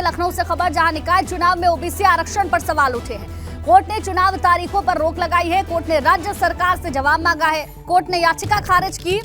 लखनऊ से खबर, जहां निकाय चुनाव में ओबीसी आरक्षण पर सवाल उठे हैं। कोर्ट ने चुनाव तारीखों पर रोक लगाई है। कोर्ट ने राज्य सरकार से जवाब मांगा है। कोर्ट ने याचिका खारिज की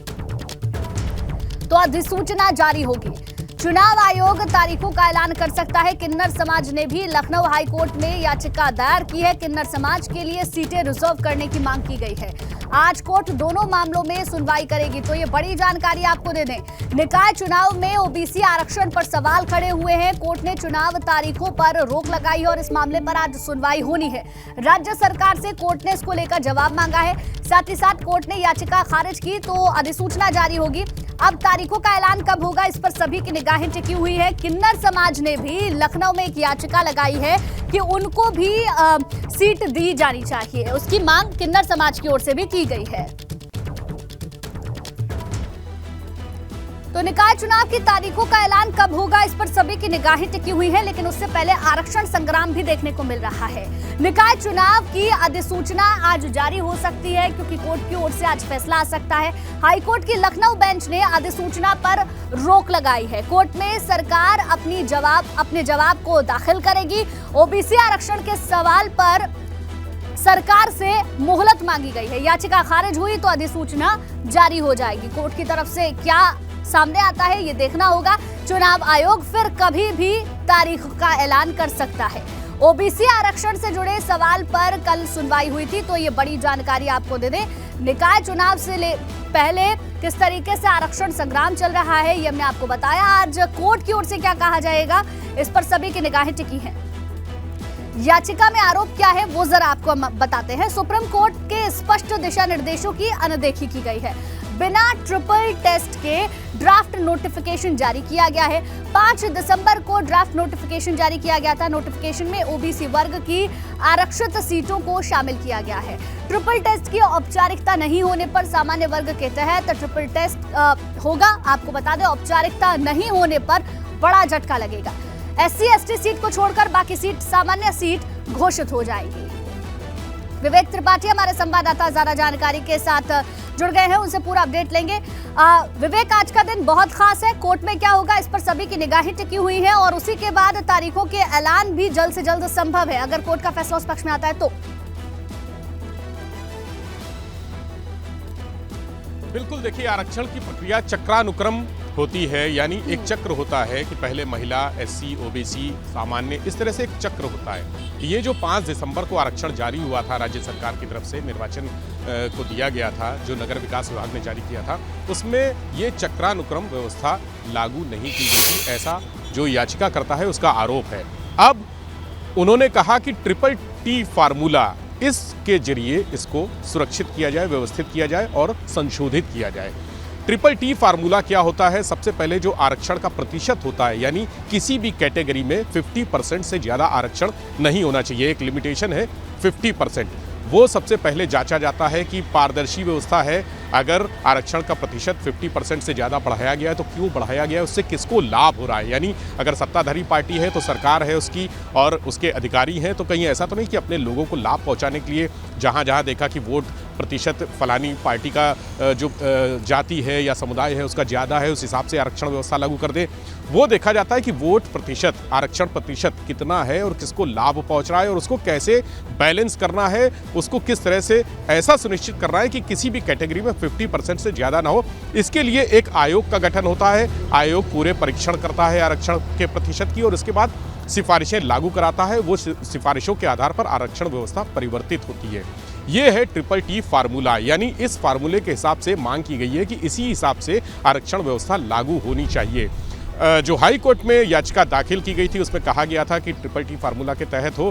तो अधिसूचना जारी होगी। चुनाव आयोग तारीखों का ऐलान कर सकता है। किन्नर समाज ने भी लखनऊ हाईकोर्ट में याचिका दायर की है। किन्नर समाज के लिए सीटें रिजर्व करने की मांग की गई है। आज कोर्ट दोनों मामलों में सुनवाई करेगी। तो ये बड़ी जानकारी आपको दे दें, निकाय चुनाव में ओबीसी आरक्षण पर सवाल खड़े हुए हैं। कोर्ट ने चुनाव तारीखों पर रोक लगाई है और इस मामले पर आज सुनवाई होनी है। राज्य सरकार से कोर्ट ने इसको लेकर जवाब मांगा है। साथ ही साथ कोर्ट ने याचिका खारिज की तो अधिसूचना जारी होगी। अब तारीखों का ऐलान कब होगा, इस पर सभी की निगाहें टिकी हुई है। किन्नर समाज ने भी लखनऊ में एक याचिका लगाई है कि उनको भी सीट दी जानी चाहिए। उसकी मांग किन्नर समाज की ओर से भी की गई है। तो निकाय चुनाव की तारीखों का ऐलान कब होगा, इस पर सभी की निगाहें टिकी हुई है। लेकिन उससे पहले आरक्षण संग्राम भी देखने को मिल रहा है। निकाय चुनाव की अधिसूचना आज जारी हो सकती है, क्योंकि कोर्ट की ओर से आज फैसला आ सकता है। हाईकोर्ट की लखनऊ बेंच ने अधिसूचना पर रोक लगाई है। कोर्ट में सरकार अपने जवाब को दाखिल करेगी। ओबीसी आरक्षण के सवाल पर सरकार से मोहलत मांगी गई है। याचिका खारिज हुई तो अधिसूचना जारी हो जाएगी। कोर्ट की तरफ से क्या सामने आता है ये देखना होगा। चुनाव आयोग फिर कभी भी तारीख का ऐलान कर सकता है। ओबीसी आरक्षण से जुड़े सवाल पर कल सुनवाई हुई थी, तो ये बड़ी जानकारी आपको दे दें। निकाय चुनाव से पहले किस तरीके से आरक्षण संग्राम चल रहा है ये हमने आपको बताया। आज कोर्ट की ओर से क्या कहा जाएगा, इस पर सभी की निगाहें टिकी हैं। याचिका में आरोप क्या है वो जरा आपको बताते हैं। सुप्रीम कोर्ट के स्पष्ट दिशा निर्देशों की अनदेखी की गई है। बिना ट्रिपल टेस्ट के ड्राफ्ट नोटिफिकेशन जारी किया गया है। 5 दिसंबर को ड्राफ्ट नोटिफिकेशन जारी किया गया था। नोटिफिकेशन में ओबीसी वर्ग की आरक्षित सीटों को शामिल किया गया है। ट्रिपल टेस्ट की औपचारिकता नहीं होने पर सामान्य वर्ग के तहत ट्रिपल टेस्ट होगा। आपको बता दें, औपचारिकता नहीं होने पर बड़ा झटका लगेगा। SC/ST सीट को छोड़कर बाकी सीट सामान्य सीट घोषित हो जाएगी। विवेक त्रिपाठी हमारे संवाददाता ज्यादा जानकारी के साथ जुड़ गए हैं, उनसे पूरा अपडेट लेंगे। विवेक, आज का दिन बहुत खास है। कोर्ट में क्या होगा, इस पर सभी की निगाहें टिकी हुई है और उसी के बाद तारीखों के ऐलान भी जल्द से जल्द संभव है, अगर कोर्ट का फैसला उस पक्ष में आता है तो। बिल्कुल, देखिए, आरक्षण की प्रक्रिया चक्रानुक्रम होती है, यानी एक चक्र होता है कि पहले महिला, SC, OBC, सामान्य, इस तरह से एक चक्र होता है। ये जो 5 दिसंबर को आरक्षण जारी हुआ था राज्य सरकार की तरफ से, निर्वाचन को दिया गया था, जो नगर विकास विभाग ने जारी किया था, उसमें ये चक्रानुक्रम व्यवस्था लागू नहीं की गई थी, ऐसा जो याचिका करता है उसका आरोप है। अब उन्होंने कहा कि ट्रिपल टी फार्मूला, इसके जरिए इसको सुरक्षित किया जाए, व्यवस्थित किया जाए और संशोधित किया जाए। ट्रिपल टी फार्मूला क्या होता है? सबसे पहले जो आरक्षण का प्रतिशत होता है, यानी किसी भी कैटेगरी में 50% से ज़्यादा आरक्षण नहीं होना चाहिए। एक लिमिटेशन है 50%। वो सबसे पहले जांचा जाता है कि पारदर्शी व्यवस्था है। अगर आरक्षण का प्रतिशत 50% से ज़्यादा बढ़ाया गया है तो क्यों बढ़ाया गया है, उससे किसको लाभ हो रहा है। यानी अगर सत्ताधारी पार्टी है तो सरकार है उसकी और उसके अधिकारी हैं, तो कहीं ऐसा तो नहीं कि अपने लोगों को लाभ पहुंचाने के लिए जहां जहां देखा कि वोट प्रतिशत फलानी पार्टी का जो जाति है या समुदाय है उसका ज़्यादा है, उस हिसाब से आरक्षण व्यवस्था लागू कर दे। वो देखा जाता है कि वोट प्रतिशत, आरक्षण प्रतिशत कितना है और किसको लाभ पहुंच रहा है और उसको कैसे बैलेंस करना है, उसको किस तरह से ऐसा सुनिश्चित करना है कि किसी भी कैटेगरी में 50% से ज़्यादा ना हो। इसके लिए एक आयोग का गठन होता है। आयोग पूरे परीक्षण करता है आरक्षण के प्रतिशत की और उसके बाद सिफारिशें लागू कराता है। वो सिफारिशों के आधार पर आरक्षण व्यवस्था परिवर्तित होती है। ये है ट्रिपल टी फार्मूला, यानी इस फार्मूले के हिसाब से मांग की गई है कि इसी हिसाब से आरक्षण व्यवस्था लागू होनी चाहिए। जो हाई कोर्ट में याचिका दाखिल की गई थी उसमें कहा गया था कि ट्रिपल टी फार्मूला के तहत हो।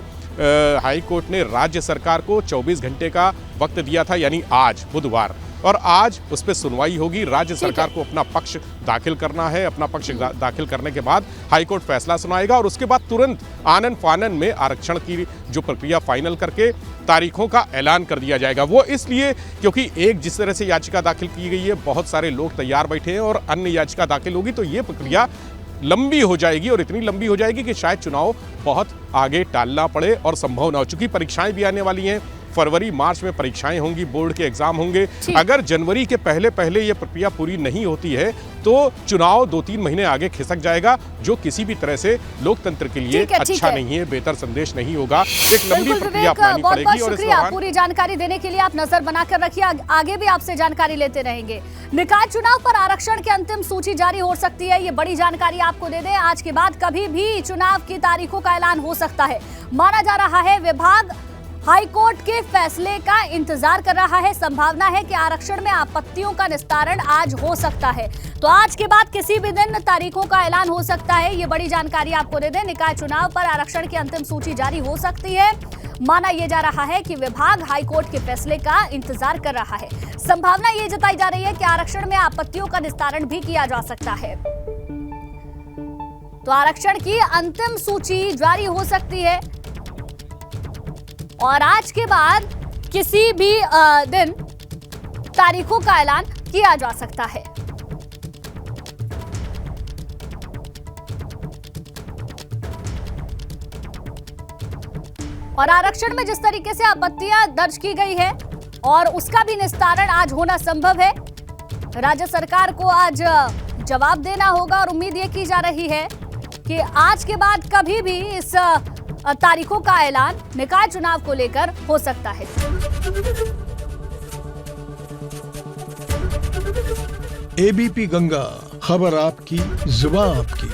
हाई कोर्ट ने राज्य सरकार को 24 घंटे का वक्त दिया था, यानी आज बुधवार, और आज उस पर सुनवाई होगी। राज्य सरकार को अपना पक्ष दाखिल करना है। अपना पक्ष दाखिल करने के बाद हाईकोर्ट फैसला सुनाएगा और उसके बाद तुरंत आनन फानन में आरक्षण की जो प्रक्रिया फाइनल करके तारीखों का ऐलान कर दिया जाएगा। वो इसलिए क्योंकि एक जिस तरह से याचिका दाखिल की गई है, बहुत सारे लोग तैयार बैठे हैं और अन्य याचिका दाखिल होगी तो ये प्रक्रिया लंबी हो जाएगी और इतनी लंबी हो जाएगी कि शायद चुनाव बहुत आगे टालना पड़े और संभव ना हो, चूंकि परीक्षाएं भी आने वाली हैं। फरवरी मार्च में परीक्षाएं होंगी, बोर्ड के एग्जाम होंगे। अगर जनवरी के पहले पहले ये प्रक्रिया पूरी नहीं होती है तो चुनाव 2-3 महीने आगे खिसक जाएगा, जो किसी भी तरह से लोकतंत्र के लिए अच्छा नहीं है, बेहतर संदेश नहीं होगा। एक लंबी प्रक्रिया अपनानी पड़ेगी। और शुक्रिया पूरी जानकारी देने के लिए। आप नजर बनाकर रखिए, आगे भी आपसे जानकारी लेते रहेंगे। निकाय चुनाव पर आरक्षण की अंतिम सूची जारी हो सकती है, ये बड़ी जानकारी आपको दे दें। आज के बाद कभी भी चुनाव की तारीखों का ऐलान हो सकता है। माना जा रहा है विभाग हाई कोर्ट के फैसले का इंतजार कर रहा है। संभावना है कि आरक्षण में आपत्तियों का निस्तारण आज हो सकता है, तो आज के बाद किसी भी दिन तारीखों का ऐलान हो सकता है। ये बड़ी जानकारी आपको दे दें। निकाय चुनाव पर आरक्षण की अंतिम सूची जारी हो सकती है। माना यह जा रहा है कि विभाग हाई कोर्ट के फैसले का इंतजार कर रहा है। संभावना ये जताई जा रही है कि आरक्षण में आपत्तियों का निस्तारण भी किया जा सकता है, तो आरक्षण की अंतिम सूची जारी हो सकती है और आज के बाद किसी भी दिन तारीखों का ऐलान किया जा सकता है। और आरक्षण में जिस तरीके से आपत्तियां दर्ज की गई है और उसका भी निस्तारण आज होना संभव है। राज्य सरकार को आज जवाब देना होगा और उम्मीद ये की जा रही है कि आज के बाद कभी भी इस तारीखों का ऐलान निकाय चुनाव को लेकर हो सकता है। एबीपी गंगा, खबर आपकी, जुबान आपकी।